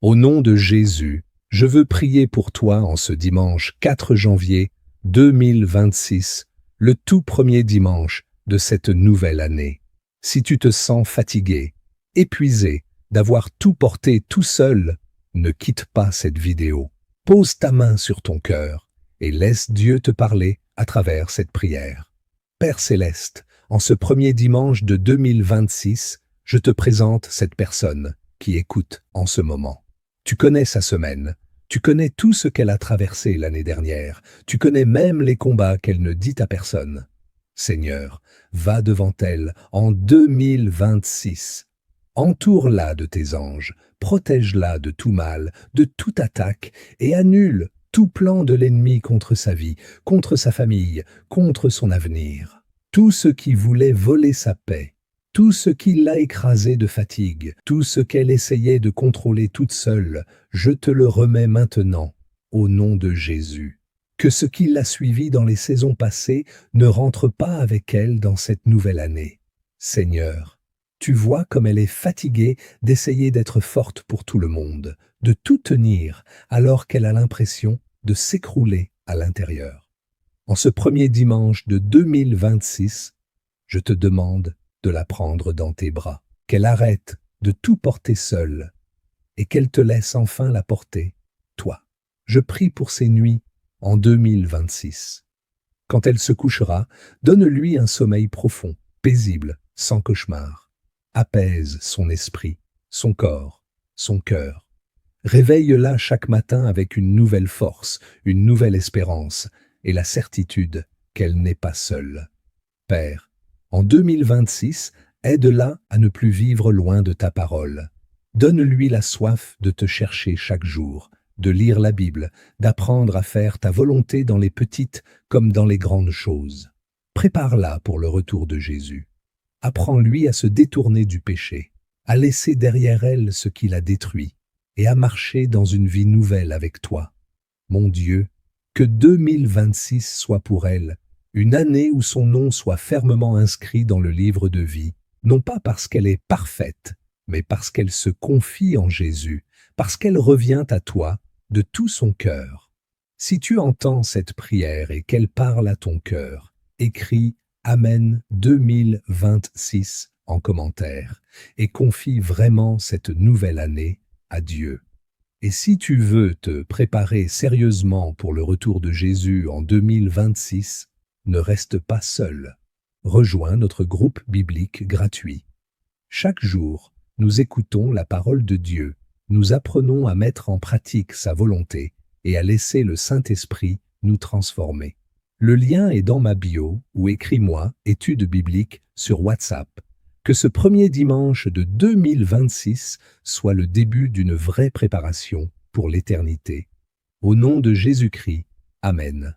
Au nom de Jésus, je veux prier pour toi en ce dimanche 4 janvier 2026, le tout premier dimanche de cette nouvelle année. Si tu te sens fatigué, épuisé, d'avoir tout porté tout seul, ne quitte pas cette vidéo. Pose ta main sur ton cœur et laisse Dieu te parler à travers cette prière. Père céleste, en ce premier dimanche de 2026, je te présente cette personne qui écoute en ce moment. Tu connais sa semaine, tu connais tout ce qu'elle a traversé l'année dernière, tu connais même les combats qu'elle ne dit à personne. Seigneur, va devant elle en 2026. Entoure-la de tes anges, protège-la de tout mal, de toute attaque, et annule tout plan de l'ennemi contre sa vie, contre sa famille, contre son avenir. Tout ce qui voulait voler sa paix, tout ce qui l'a écrasée de fatigue, tout ce qu'elle essayait de contrôler toute seule, je te le remets maintenant, au nom de Jésus. Que ce qui l'a suivi dans les saisons passées ne rentre pas avec elle dans cette nouvelle année. Seigneur, tu vois comme elle est fatiguée d'essayer d'être forte pour tout le monde, de tout tenir, alors qu'elle a l'impression de s'écrouler à l'intérieur. En ce premier dimanche de 2026, je te demande de la prendre dans tes bras, qu'elle arrête de tout porter seule et qu'elle te laisse enfin la porter, toi. Je prie pour ces nuits en 2026. Quand elle se couchera, donne-lui un sommeil profond, paisible, sans cauchemar. Apaise son esprit, son corps, son cœur. Réveille-la chaque matin avec une nouvelle force, une nouvelle espérance et la certitude qu'elle n'est pas seule. Père, en 2026, aide-la à ne plus vivre loin de ta parole. Donne-lui la soif de te chercher chaque jour, de lire la Bible, d'apprendre à faire ta volonté dans les petites comme dans les grandes choses. Prépare-la pour le retour de Jésus. Apprends-lui à se détourner du péché, à laisser derrière elle ce qui l'a détruit et à marcher dans une vie nouvelle avec toi. Mon Dieu, que 2026 soit pour elle une année où son nom soit fermement inscrit dans le livre de vie, non pas parce qu'elle est parfaite, mais parce qu'elle se confie en Jésus, parce qu'elle revient à toi de tout son cœur. Si tu entends cette prière et qu'elle parle à ton cœur, écris Amen 2026 en commentaire et confie vraiment cette nouvelle année à Dieu. Et si tu veux te préparer sérieusement pour le retour de Jésus en 2026, ne reste pas seul. Rejoins notre groupe biblique gratuit. Chaque jour, nous écoutons la parole de Dieu, nous apprenons à mettre en pratique sa volonté et à laisser le Saint-Esprit nous transformer. Le lien est dans ma bio ou écris-moi études bibliques sur WhatsApp. Que ce premier dimanche de 2026 soit le début d'une vraie préparation pour l'éternité. Au nom de Jésus-Christ, Amen.